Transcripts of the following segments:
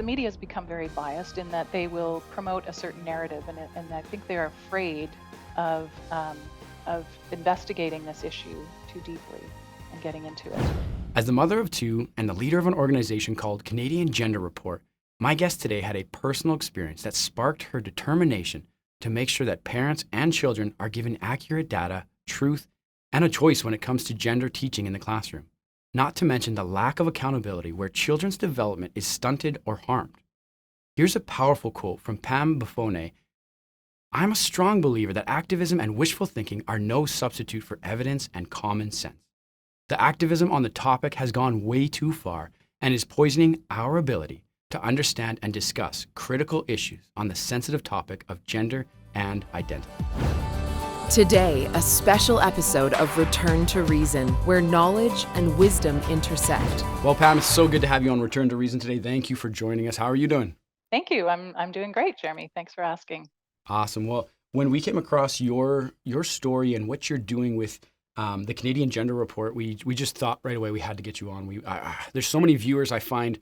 the media has become very biased in that they will promote a certain narrative, and I think they're afraid of investigating this issue too deeply and getting into it. As the mother of two and the leader of an organization called Canadian Gender Report, my guest today had a personal experience that sparked her determination to make sure that parents and children are given accurate data, truth, and a choice when it comes to gender teaching in the classroom. Not to mention the lack of accountability where children's development is stunted or harmed. Here's a powerful quote from Pam Buffone. I'm a strong believer that activism and wishful thinking are no substitute for evidence and common sense. The activism on the topic has gone way too far and is poisoning our ability to understand and discuss critical issues on the sensitive topic of gender and identity. Today, a special episode of Return to Reason, where knowledge and wisdom intersect. Well, Pam, it's so good to have you on Return to Reason today. Thank you for joining us. How are you doing? Thank you. I'm doing great, Jeremy. Thanks for asking. Awesome. Well, when we came across your story and what you're doing with the Canadian Gender Report, we just thought right away we had to get you on. There's so many viewers, I find,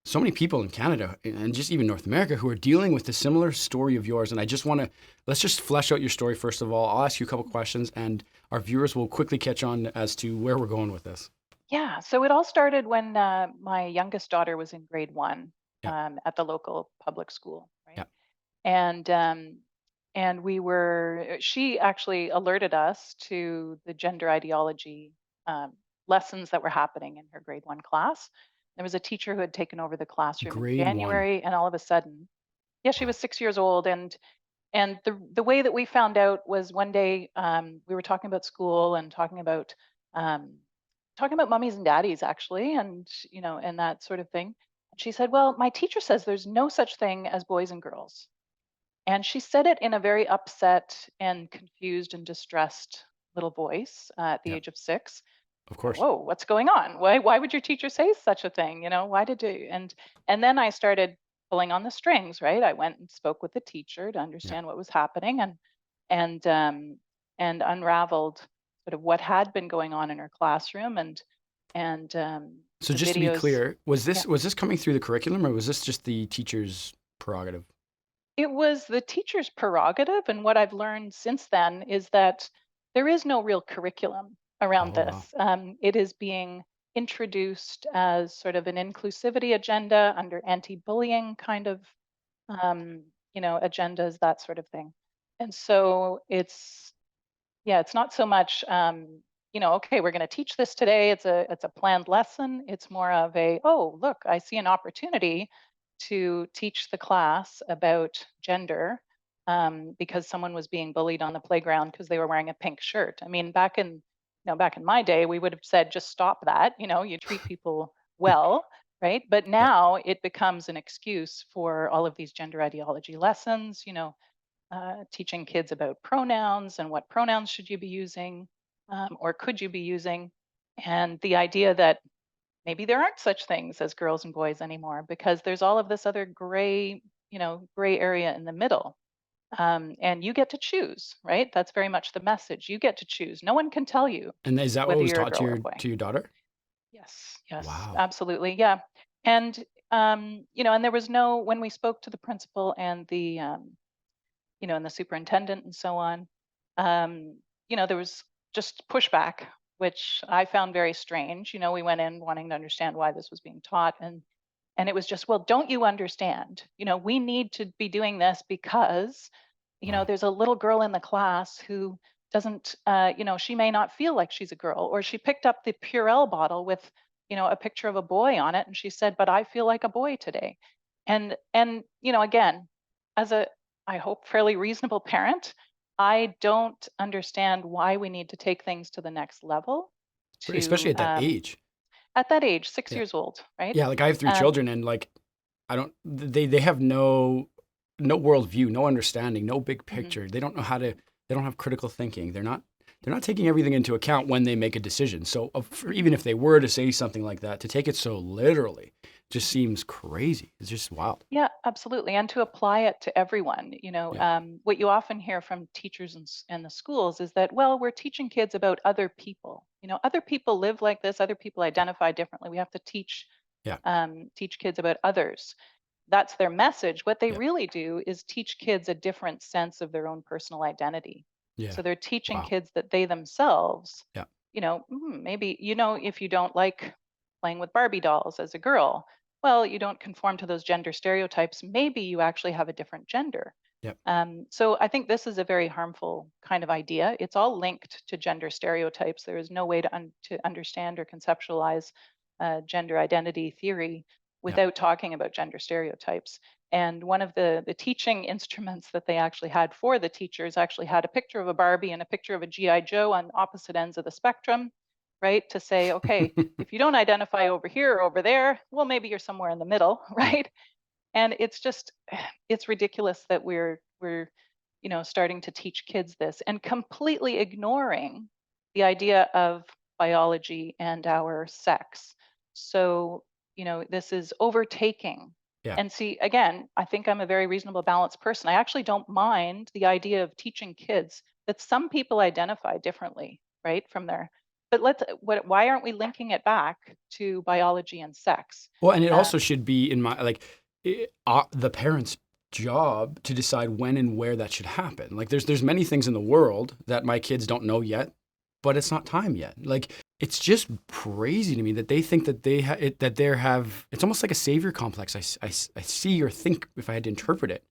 so many people in Canada and just even North America who are dealing with a similar story of yours. And I just let's just flesh out your story first of all. I'll ask you a couple questions and our viewers will quickly catch on as to where we're going with this. Yeah, so it all started when my youngest daughter was in grade one Yeah, at the local public school, yeah. right? And she actually alerted us to the gender ideology lessons that were happening in her grade one class. There was a teacher who had taken over the classroom in Grade one. January, and all of a sudden, yeah, she Wow. was 6 years old, and the way that we found out was one day we were talking about school and um, talking about mummies and daddies actually, and and that sort of thing. And she said, "Well, my teacher says there's no such thing as boys and girls." And she said it in a very upset and confused and distressed little voice at the Yeah, age of 6. of Thought, course. whoa, what's going on? Why would your teacher say such a thing? Why did you? And then I started pulling on the strings, right? I went and spoke with the teacher to Yeah. understand what was happening, and um, and unraveled sort of what had been going on in her classroom, and So the just to be videos. clear, was Yeah, this coming through the curriculum or was this just the teacher's prerogative? it was the teacher's prerogative, and what I've learned since then is that there is no real curriculum around Oh, wow. this. It is being introduced as sort of an inclusivity agenda under anti-bullying kind of, agendas, that sort of thing. And so yeah, it's not so much, okay, we're going to teach this today. It's a planned lesson. It's more of a, oh, look, I see an opportunity to teach the class about gender because someone was being bullied on the playground because they were wearing a pink shirt. I mean, back in my day, we would have said, just stop that. You treat people well, right? But Yeah. now it becomes an excuse for all of these gender ideology lessons. Teaching kids about pronouns and what pronouns should you be using, or could you be using, and the idea that maybe there aren't such things as girls and boys anymore because there's all of this other gray area in the middle. And you get to choose, right? That's very much the message. You get to choose. No one can tell you And is that what whether was you're a taught to girl or your a boy. daughter? Yes, yes, Wow. absolutely. Yeah. And and there was no, when we spoke to the principal and the superintendent and so on, there was just pushback, which I found very strange. We went in wanting to understand why this was being taught, and it was just, well, don't you understand? We need to be doing this because, Wow. there's a little girl in the class who doesn't, she may not feel like she's a girl, or she picked up the Purell bottle with, a picture of a boy on it, and she said, but I feel like a boy today. And again, as a, I hope, fairly reasonable parent, I don't understand why we need to take things to the next level Especially to at that age. at that age, six Yeah. years old, right? Yeah, like I have three Um, children and like I don't they have no worldview, no understanding, no big mhm. picture. They don't have critical thinking. They're not taking everything into account when they make a decision. So even if they were to say something like that, to take it so literally just seems crazy. It's just wild. Yeah, absolutely. And to apply it to everyone, Yeah. what you often hear from teachers and the schools is that, well, we're teaching kids about other people. Other people live like this, other people identify differently. We have to teach Yeah. teach kids about others. that's their message. What they Yeah. really do is teach kids a different sense of their own personal identity. Yeah. So they're teaching Wow. kids that they themselves, Yeah. maybe, if you don't like playing with Barbie dolls as a girl, well, you don't conform to those gender stereotypes. Maybe you actually have a different gender. Yeah. So I think this is a very harmful kind of idea. It's all linked to gender stereotypes. There is no way to understand or conceptualize gender identity theory Yeah. without talking about gender stereotypes. And one of the teaching instruments that they actually had for the teachers actually had a picture of a Barbie and a picture of a GI Joe on opposite ends of the spectrum, right? To say, okay, if you don't identify over here or over there, well, maybe you're somewhere in the middle, Yeah. right? And it's just it's ridiculous that we're starting to teach kids this and completely ignoring the idea of biology and our sex. So this is overtaking. Yeah. And see, again, I think I'm a very reasonable, balanced person. I actually don't mind the idea of teaching kids that some people identify differently, right, from their, but why aren't we linking it back to biology and sex? Well, and it also um, should be in my like the parents' job to decide when and where that should happen. Like, there's many things in the world that my kids don't know yet, but it's not time yet. Like, it's just crazy to me that they think that that they have. It's almost like a savior complex. I see or think, if I had to interpret it,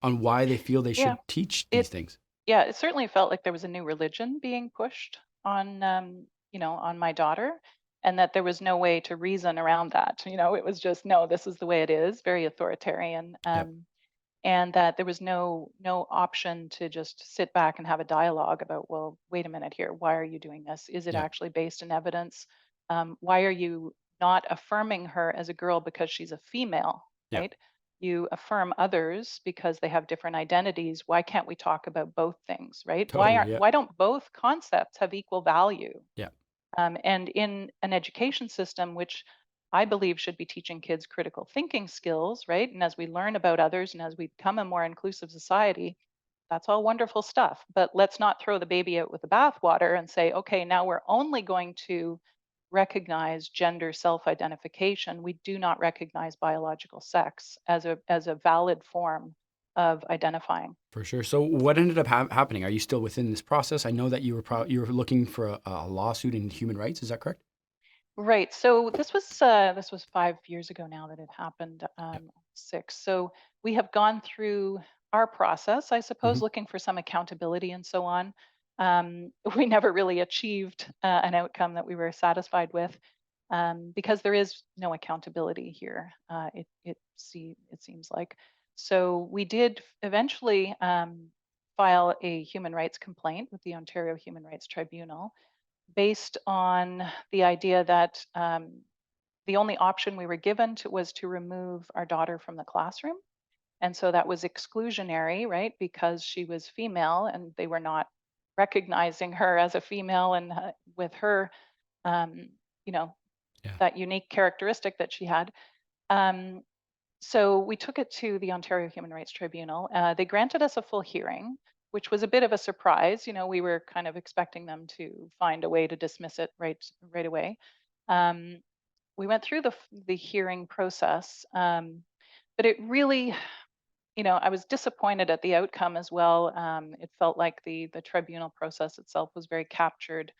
on why they feel they yeah, should teach these it things. yeah, it certainly felt like there was a new religion being pushed on on my daughter, and that there was no way to reason around that. It was just, no, this is the way it is, very authoritarian. Yep. And that there was no option to just sit back and have a dialogue about, well, wait a minute here, why are you doing this? Is it Yep. actually based in evidence? Why are you not affirming her as a girl because she's a female, Yep. right? You affirm others because they have different identities. Why can't we talk about both things, right? why Totally. aren't Yeah. why don't both concepts have equal value? Yeah. And in an education system, which I believe should be teaching kids critical thinking skills, right? And as we learn about others and as we become a more inclusive society, that's all wonderful stuff. But let's not throw the baby out with the bathwater and say, okay, now we're only going to recognize gender self-identification. We do not recognize biological sex as a valid form of identifying. For sure. So, what ended up happening? Are you still within this process? I know that you were looking for a lawsuit in human rights. Is that correct? Right. So this was 5 years ago now that it happened. Yep. 6. So we have gone through our process, I Hmm. suppose, looking for some accountability and so on. We never really achieved an outcome that we were satisfied with, because there is no accountability here. It seems like. So we did eventually file a human rights complaint with the Ontario Human Rights Tribunal, based on the idea that the only option we were given was to remove our daughter from the classroom. And so that was exclusionary, right? Because she was female and they were not recognizing her as a female, and with her, um, you know, Yeah. that unique characteristic that she had. Um, so we took it to the Ontario Human Rights Tribunal. They granted us a full hearing, which was a bit of a surprise. We were kind of expecting them to find a way to dismiss it right away. Um, we went through the hearing process, but it really, I was disappointed at the outcome as well. It felt like the tribunal process itself was very captured.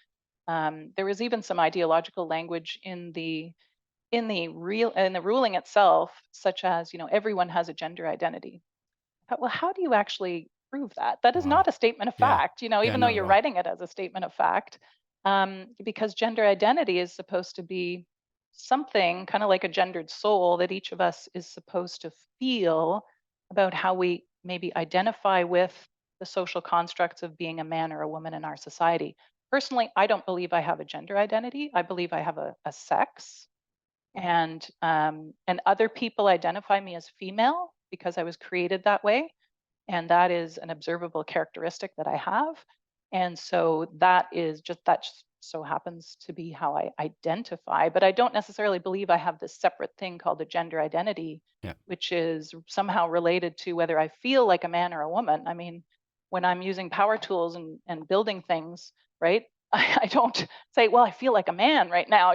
There was even some ideological language in the ruling itself, such as, everyone has a gender identity. But, well, how do you actually prove that? That is Wow. not a statement of Yeah. fact, Yeah. even though Not at you're all. writing it as a statement of fact. Because gender identity is supposed to be something kind of like a gendered soul that each of us is supposed to feel about how we maybe identify with the social constructs of being a man or a woman in our society. Personally, I don't believe I have a gender identity. I believe I have a sex, and other people identify me as female because I was created that way, and that is an observable characteristic that I have. And so that just so happens to be how I identify, but I don't necessarily believe I have this separate thing called a gender identity, Yeah. which is somehow related to whether I feel like a man or a woman. I mean, when I'm using power tools and building things, right? I don't say, well, I feel like a man right now.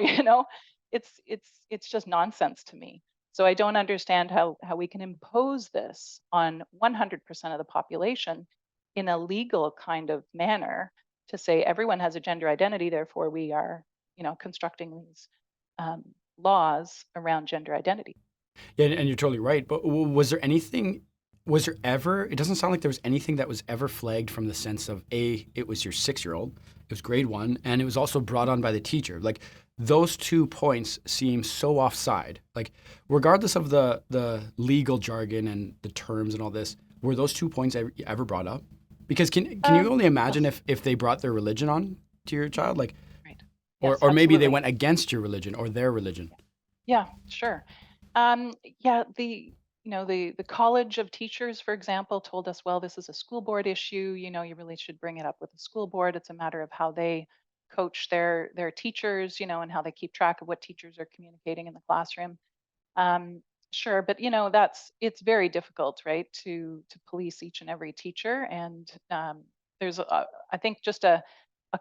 It's just nonsense to me. So I don't understand how we can impose this on 100% of the population in a legal kind of manner to say everyone has a gender identity, therefore we are, constructing these um, laws around gender identity. Yeah, and you're totally right. But was there anything? Was there ever? It doesn't sound like there was anything that was ever flagged from the sense of it was your 6-year-old, it was grade one, and it was also brought on by the teacher. Like those 2 points seem so offside. Like regardless of the legal jargon and the terms and all this, were those 2 points ever brought up? Because can you only imagine Yes, if they brought their religion on to your child, like, right. or Yes, or maybe they absolutely. went against your religion or their religion. Yeah, sure. Yeah, the College of Teachers, for example, told us, well, this is a school board issue. You really should bring it up with the school board. It's a matter of how they coach their teachers, and how they keep track of what teachers are communicating in the classroom. Um, sure, but it's very difficult, right, to police each and every teacher, and I think just a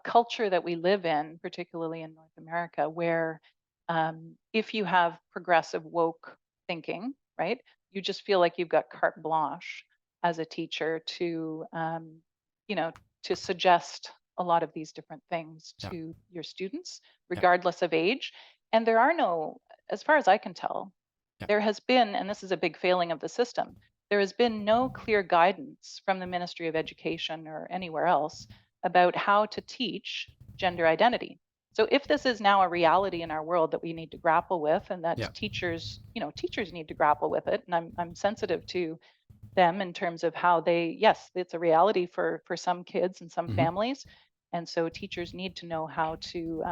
culture that we live in, particularly in North America, where if you have progressive woke thinking, right, you just feel like you've got carte blanche as a teacher you know, to suggest a lot of these different things Yeah, to your students, yeah, regardless of age. And there are no, as far as I can tell, yeah. there has been, and this is a big failing of the system, there has been no clear guidance from the Ministry of Education or anywhere else about how to teach gender identity. So if this is now a reality in our world that we need to grapple with, and that Yeah. teachers need to grapple with it, and I'm sensitive to them in terms of how they, yes, it's a reality for some kids and some Hmm. families, and so teachers need to know how to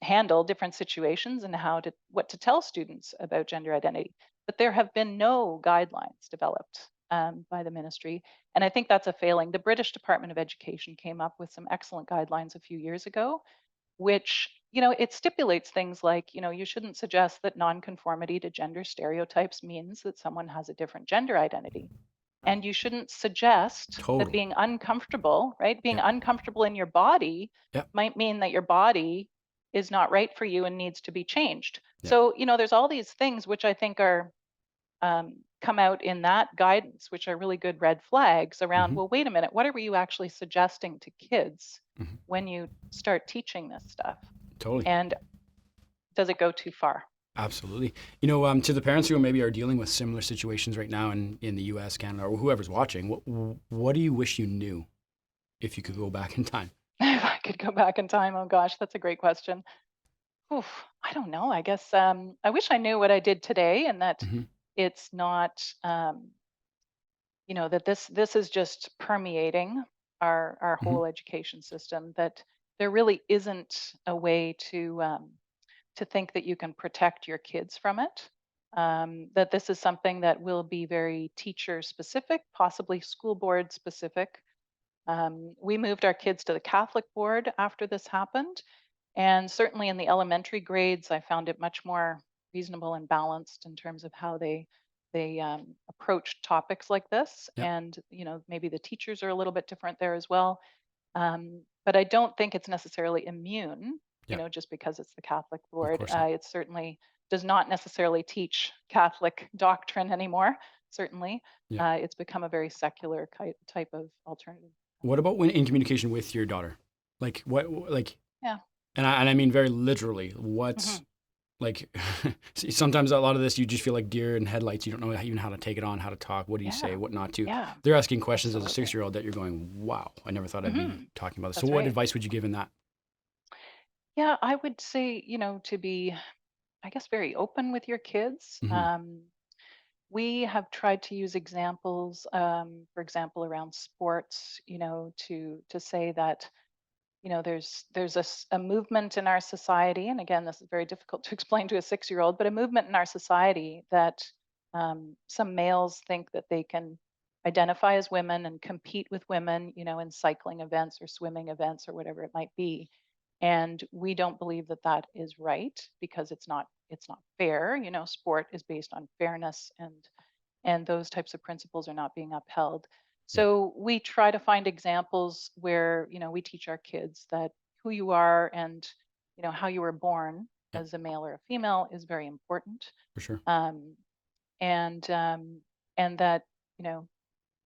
handle different situations and how to what to tell students about gender identity. But there have been no guidelines developed by the ministry, and I think that's a failing. The British Department of Education came up with some excellent guidelines a few years ago, which it stipulates things like you shouldn't suggest that nonconformity to gender stereotypes means that someone has a different gender identity, and you shouldn't suggest that Totally. being uncomfortable, right? Being Yeah. uncomfortable in your body Yeah. might mean that your body is not right for you and needs to be changed. Yeah. So, there's all these things which I think are come out in that guidance, which are really good red flags around, Hmm. well, wait a minute, what are you actually suggesting to kids Hmm. when you start teaching this stuff? Totally. And does it go too far? Absolutely. To the parents who maybe are dealing with similar situations right now in the U.S., Canada, or whoever's watching, what do you wish you knew if you could go back in time? If I could go back in time, oh gosh, that's a great question. Oof, I don't know. I guess I wish I knew what I did today, and that Hmm. it's not, that this is just permeating our Hmm. whole education system. That there really isn't a way to think that you can protect your kids from it. That this is something that will be very teacher specific, possibly school board specific. We moved our kids to the Catholic board after this happened, and certainly in the elementary grades, I found it much more reasonable and balanced in terms of how they approach topics like this. Yeah. And maybe the teachers are a little bit different there as well. But I don't think it's necessarily immune. Yeah. Just because it's the Catholic Of board, course not. it certainly does not necessarily teach Catholic doctrine anymore. Certainly, Yeah. it's become a very secular type of alternative. What about when in communication with your daughter? Like what? Like, Yeah. and I mean very literally. What's Hmm. like? Sometimes a lot of this you just feel like deer in headlights. You don't know even how to take it on, how to talk. What do you say? Yeah. What not to? Yeah. They're asking questions as a Absolutely. 6-year-old that you're going, wow, I never thought I'd be Hmm. talking about this. So That's what right. advice would you give in that? Yeah, I would say, to be, I guess, very open with your kids. Hmm. We have tried to use examples, for example, around sports, to say that, there's a movement in our society, and again, this is very difficult to explain to a 6-year-old, but a movement in our society that some males think that they can identify as women and compete with women, in cycling events or swimming events or whatever it might be. And we don't believe that that is right, because it's not fair. Sport is based on fairness, and those types of principles are not being upheld. Yeah. So we try to find examples where we teach our kids that who you are, and how you were born Yeah, as a male or a female is very important. for sure. Um, and and that, you know,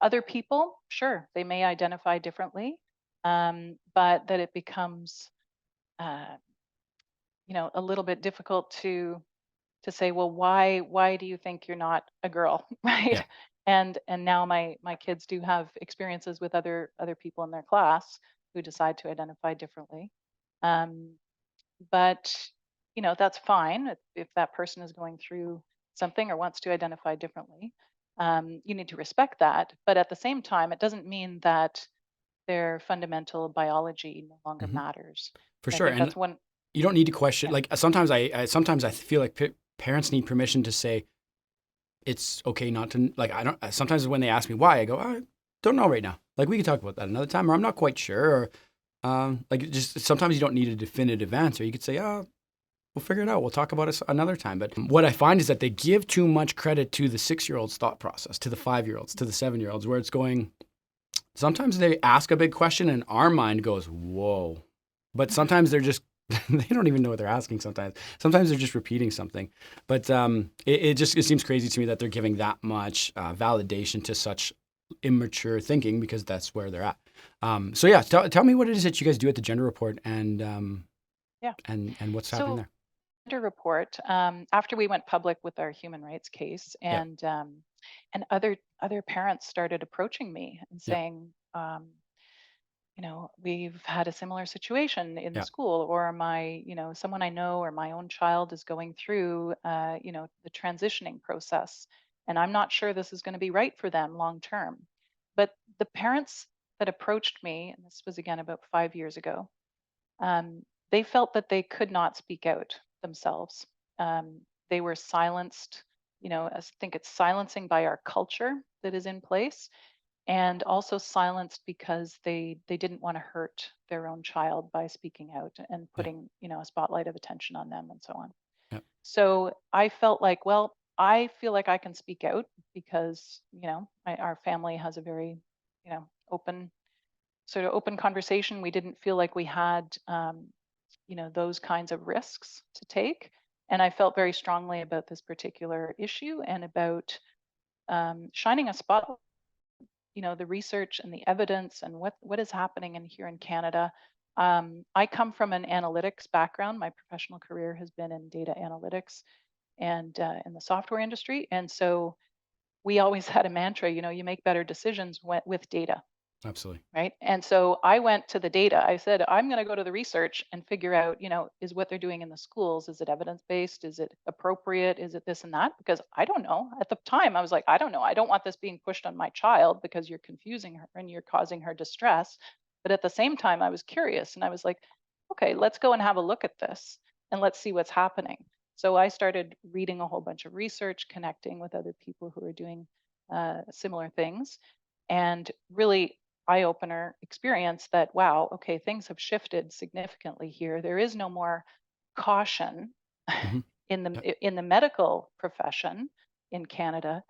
other people, sure, they may identify differently, but that it becomes, uh, a little bit difficult to say, well, why do you think you're not a girl, right? Yeah. And now my kids do have experiences with other people in their class who decide to identify differently. Um, but that's fine if that person is going through something or wants to identify differently. You need to respect that, but at the same time, it doesn't mean that their fundamental biology no longer Hmm. matters. For And I sure. think And that's one. you don't need to question. Yeah. Like sometimes I feel like parents need permission to say it's okay not to. Like I don't. Sometimes when they ask me why, I go, I don't know right now. Like we can talk about that another time, or I'm not quite sure. Or like just sometimes you don't need a definitive answer. You could say, oh, we'll figure it out. We'll talk about it another time. But what I find is that they give too much credit to the 6-year-olds' thought process, to the 5-year-olds, to the 7-year-olds, where it's going. Sometimes they ask a big question and our mind goes, whoa. But Mhm. sometimes they're just, they don't even know what they're asking sometimes. Sometimes they're just repeating something. But it seems crazy to me that they're giving that much validation to such immature thinking because that's where they're at. So yeah, tell me what it is that you guys do at the Gender Report Yeah. and what's happening So there. Gender report, after we went public with our human rights case, Yeah, and other parents started approaching me and yeah, saying, we've had a similar situation in the yeah, school, or someone I know, or my own child is going through, the transitioning process, and I'm not sure this is going to be right for them long term. But the parents that approached me, and this was again about 5 years ago, um, they felt that they could not speak out themselves. They were silenced. I think it's silencing by our culture that is in place, and also silenced because they didn't want to hurt their own child by speaking out and yeah, putting a spotlight of attention on them and so on. yeah. So I felt like, well, I feel like I can speak out because our family has a very open sort of open conversation. We didn't feel like we had those kinds of risks to take. And I felt very strongly about this particular issue and about shining a spotlight, the research and the evidence and what is happening in here in Canada. I come from an analytics background. My professional career has been in data analytics and in the software industry. And so we always had a mantra, you make better decisions with data. Absolutely. Right. And so I went to the data. I said, I'm going to go to the research and figure out, is what they're doing in the schools, is it evidence based? Is it appropriate? Is it this and that? Because I don't know. At the time, I was like, I don't know. I don't want this being pushed on my child because you're confusing her and you're causing her distress. But at the same time, I was curious and I was like, okay, let's go and have a look at this and let's see what's happening. So I started reading a whole bunch of research, connecting with other people who are doing similar things, and really eye opener experience that, wow, okay, things have shifted significantly here. There is no more caution Hmm. Yeah, in the medical profession in Canada,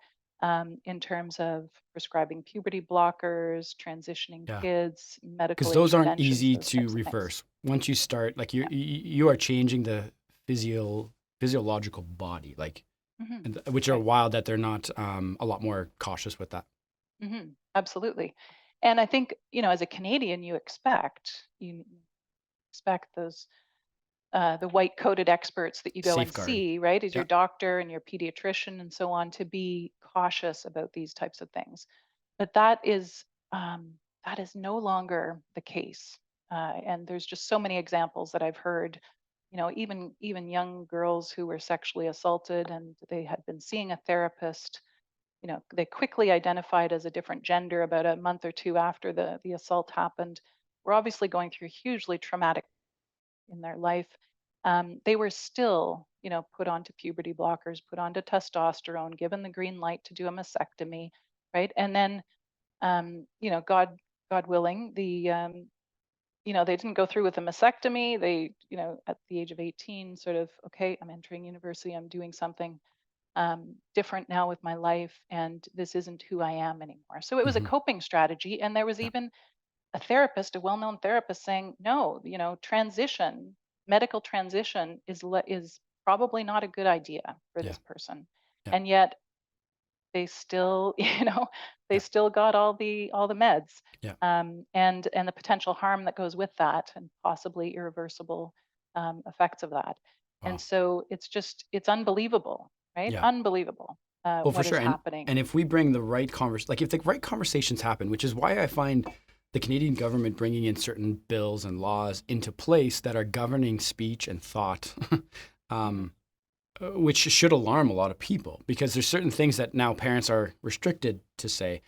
in terms of prescribing puberty blockers, transitioning yeah. kids, medical Because those aren't interventions, easy those to types of things. reverse. Once you start, like Yeah. you are changing the physiological body, like, Hmm. which are Right. wild that they're not a lot more cautious with that. Absolutely. And I think, as a Canadian, you expect those the white coated experts that you go and Safeguard. see, right, as your Yeah. doctor and your pediatrician and so on, to be cautious about these types of things. But that is no longer the case. And there's just so many examples that I've heard. Even young girls who were sexually assaulted and they had been seeing a therapist. They quickly identified as a different gender about a month or two after the assault happened. We're obviously going through hugely traumatic in their life. They were still, put onto puberty blockers, put onto testosterone, given the green light to do a mastectomy, right? And then, God willing, they didn't go through with a mastectomy. They, at the age of 18, sort of, okay, I'm entering university, I'm doing something different now with my life, and this isn't who I am anymore. So it was a Hmm. coping strategy, and there was Yeah. even a therapist, a well-known therapist, saying, no, transition, medical transition is probably not a good idea for Yeah. this person. Yeah. And yet they still, they Yeah. still got all the meds, Yeah. and the potential harm that goes with that, and possibly irreversible effects of that. And Wow. so it's unbelievable, right? Yeah. Unbelievable Well, for what is sure. happening. And if we bring the right like if the right conversations happen, which is why I find the Canadian government bringing in certain bills and laws into place that are governing speech and thought, Mhm. um, which should alarm a lot of people, because there's certain things that now parents are restricted to say,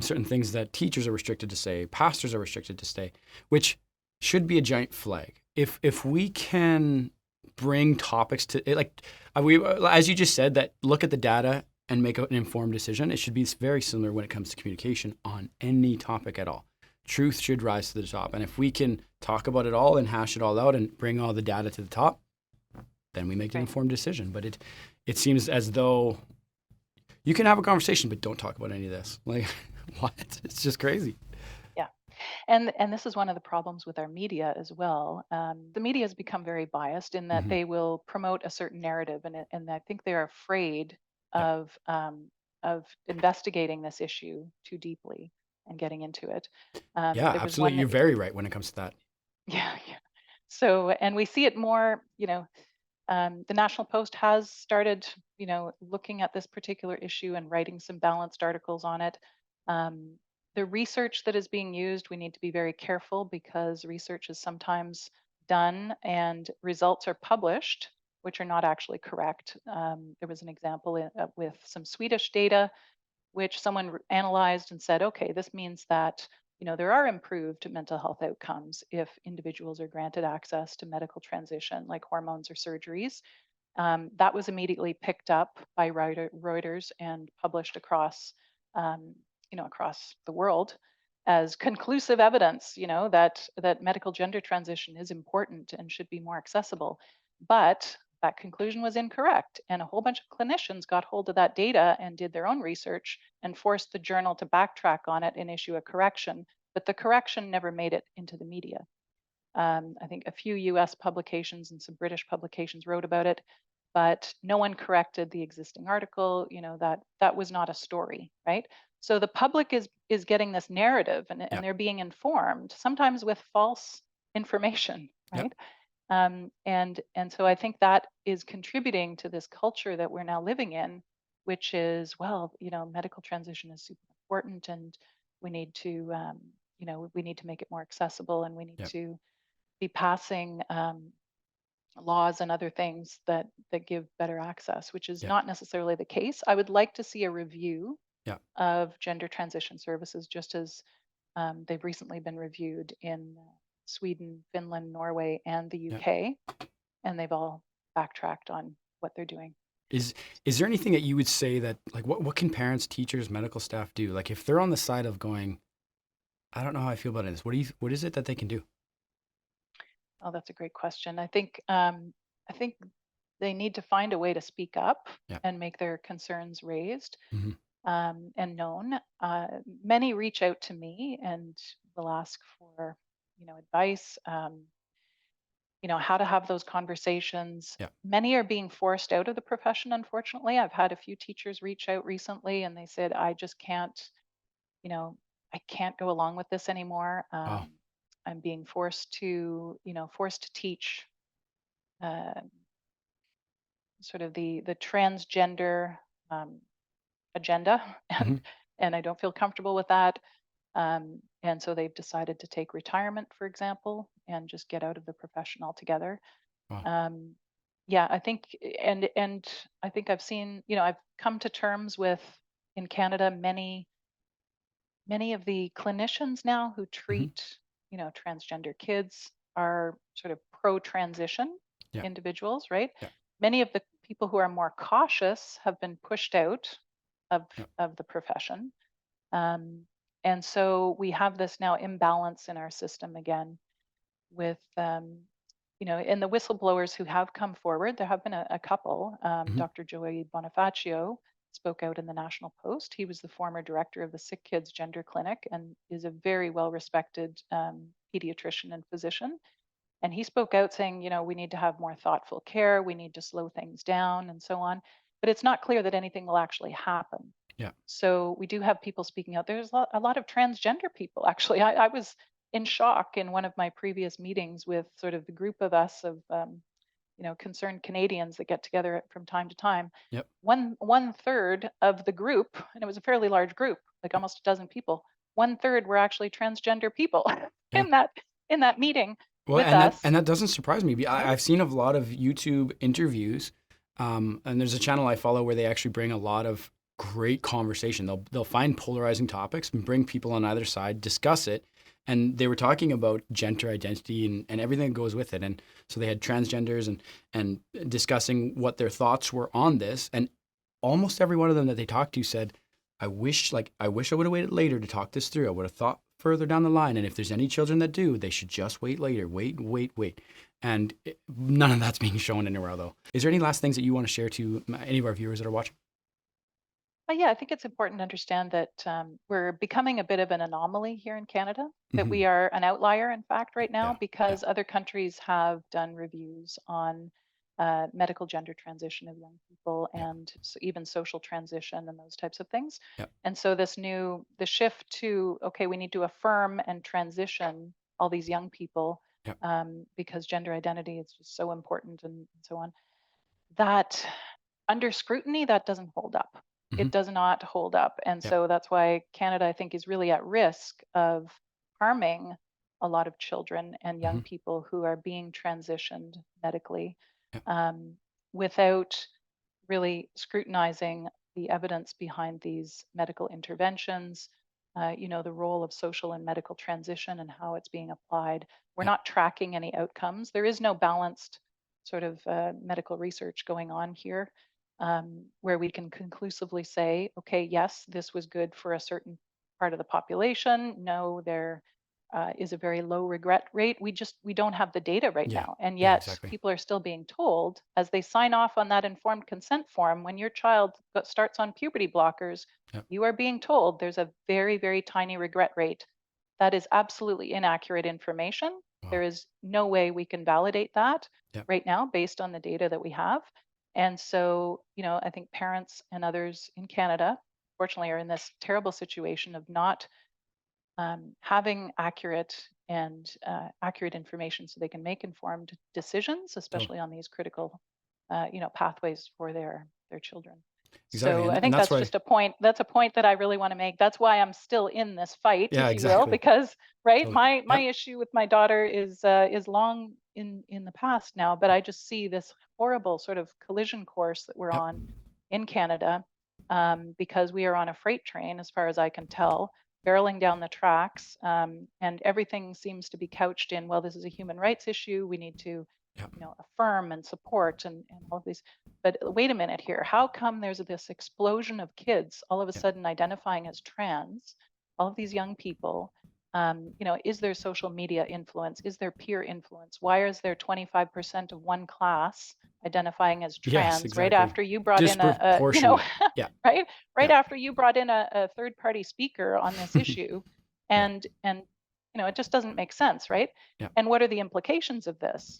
certain things that teachers are restricted to say, pastors are restricted to say, which should be a giant flag. If we can bring topics to it, like we, as you just said, that look at the data and make an informed decision, it should be very similar when it comes to communication on any topic at all. Truth should rise to the top, and if we can talk about it all and hash it all out and bring all the data to the top, then we make an Right. informed decision. But it seems as though you can have a conversation, but don't talk about any of this. Like, what? It's just crazy. Yeah. And this is one of the problems with our media as well. The media has become very biased in that Hmm. they will promote a certain narrative, and I think they're afraid Yeah. of investigating this issue too deeply and getting into it. Yeah, There was absolutely. one, You're very right when it comes to that. yeah, yeah. So, and we see it more, the National Post has started, looking at this particular issue and writing some balanced articles on it. Um, the research that is being used, we need to be very careful because research is sometimes done and results are published, which are not actually correct. There was an example with some Swedish data which someone analyzed and said, okay, this means that there are improved mental health outcomes if individuals are granted access to medical transition like hormones or surgeries. That was immediately picked up by Reuters and published across the world as conclusive evidence, that medical gender transition is important and should be more accessible. But that conclusion was incorrect, and a whole bunch of clinicians got hold of that data and did their own research and forced the journal to backtrack on it and issue a correction. But the correction never made it into the media. I think a few US publications and some British publications wrote about it, but no one corrected the existing article. That was not a story, right? So the public is getting this narrative, Yeah. and they're being informed, sometimes with false information, Yeah. right? And so I think that is contributing to this culture that we're now living in, which is, well, medical transition is super important, and we need to we need to make it more accessible, and we need Yeah. to be passing laws and other things that give better access, which is Yeah. not necessarily the case. I would like to see a review Yeah. of gender transition services, just as they've recently been reviewed in Sweden, Finland, Norway, and the Yeah. UK, and they've all backtracked on what they're doing. Is is there anything that you would say that, like, what can parents, teachers, medical staff do? Like, if they're on the side of going, I don't know how I feel about this. What is it that they can do? Oh, that's a great question. I think they need to find a way to speak up Yeah. and make their concerns raised, Hmm. and known. Many reach out to me and will ask for, advice. How to have those conversations. Yeah. Many are being forced out of the profession, unfortunately. I've had a few teachers reach out recently, and they said, I just can't, you know, I can't go along with this anymore. Wow. I'm being forced to teach uh, sort of the transgender um, agenda, Hmm. and I don't feel comfortable with that. And so they've decided to take retirement, for example, and just get out of the profession altogether. Wow. Um, yeah, I think, and I think I've come to terms with, in Canada, many of the clinicians now who Hmm. treat, transgender kids are sort of pro-transition Yeah. individuals, right? Yeah. Many of the people who are more cautious have been pushed out of Yeah. of the profession. Um, and so we have this now imbalance in our system again with, and the whistleblowers who have come forward. There have been a couple. Hmm. Dr. Joey Bonifacio spoke out in the National Post. He was the former director of the Sick Kids Gender Clinic and is a very well respected pediatrician and physician. And he spoke out saying, we need to have more thoughtful care, we need to slow things down, and so on. But it's not clear that anything will actually happen. Yeah. So we do have people speaking out. There's a lot of transgender people, actually. I was in shock in one of my previous meetings with sort of the group of us of concerned Canadians that get together from time to time. Yep. One third of the group, and it was a fairly large group, like almost a dozen people. One third were actually transgender people Yeah. in that meeting Well, with and us. that doesn't surprise me. Right? I've seen a lot of YouTube interviews, and there's a channel I follow where they actually bring a lot of great conversation. They'll find polarizing topics and bring people on either side, discuss it. And they were talking about gender identity and everything that goes with it. And so they had transgenders and discussing what their thoughts were on this. And almost every one of them that they talked to said, I wish I would have waited later to talk this through. I would have thought further down the line. And if there's any children that do, they should just wait later. Wait. And none of that's being shown anywhere, though. Is there any last things that you want to share to any of our viewers that are watching? Yeah, I think it's important to understand that we're becoming a bit of an anomaly here in Canada, that we are an outlier, in fact, right now, Yeah. because other countries have done reviews on medical gender transition of young people and even social transition and those types of things. Yeah. And so the shift to, okay, we need to affirm and transition all these young people because gender identity is just so important and so on, that under scrutiny, that doesn't hold up. It does not hold up. And so that's why Canada, I think, is really at risk of harming a lot of children and young people who are being transitioned medically without really scrutinizing the evidence behind these medical interventions, the role of social and medical transition and how it's being applied. We're not tracking any outcomes. There is no balanced sort of medical research going on here where we can conclusively say, okay, yes, this was good for a certain part of the population. No, there is a very low regret rate. We don't have the data right now, and yet people are still being told as they sign off on that informed consent form, when your child starts on puberty blockers, you are being told there's a very, very tiny regret rate. That is absolutely inaccurate information. Wow. There is no way we can validate that right now based on the data that we have. And so, I think parents and others in Canada, fortunately, are in this terrible situation of not having accurate information so they can make informed decisions, especially on these critical, pathways for their children. Exactly. So I think that's just a point. That's a point that I really want to make. That's why I'm still in this fight, if you will, because my issue with my daughter is long in the past now. But I just see this horrible sort of collision course that we're on in Canada because we are on a freight train, as far as I can tell, barreling down the tracks, and everything seems to be couched in, well, this is a human rights issue. We need to affirm and support and all of these. But wait a minute here. How come there's this explosion of kids all of a sudden identifying as trans? All of these young people, is there social media influence? Is there peer influence? Why is there 25% of one class identifying as trans right after you brought in after you brought in a third party speaker on this issue, and it just doesn't make sense, right? And what are the implications of this?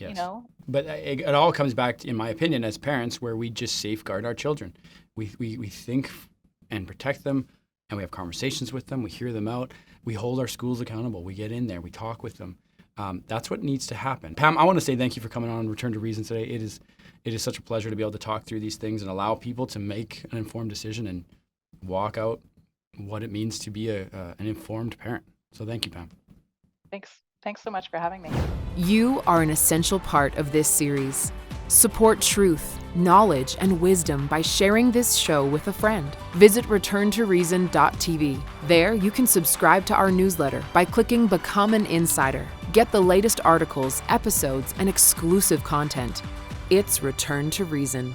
But it all comes back, in my opinion, as parents, where we just safeguard our children. We think and protect them, and we have conversations with them. We hear them out. We hold our schools accountable. We get in there. We talk with them. That's what needs to happen. Pam, I want to say thank you for coming on Return to Reason today. It is such a pleasure to be able to talk through these things and allow people to make an informed decision and walk out what it means to be an informed parent. So thank you, Pam. Thanks so much for having me. You are an essential part of this series. Support truth, knowledge, and wisdom by sharing this show with a friend. Visit returntoreason.tv. There, you can subscribe to our newsletter by clicking Become an Insider. Get the latest articles, episodes, and exclusive content. It's Return to Reason.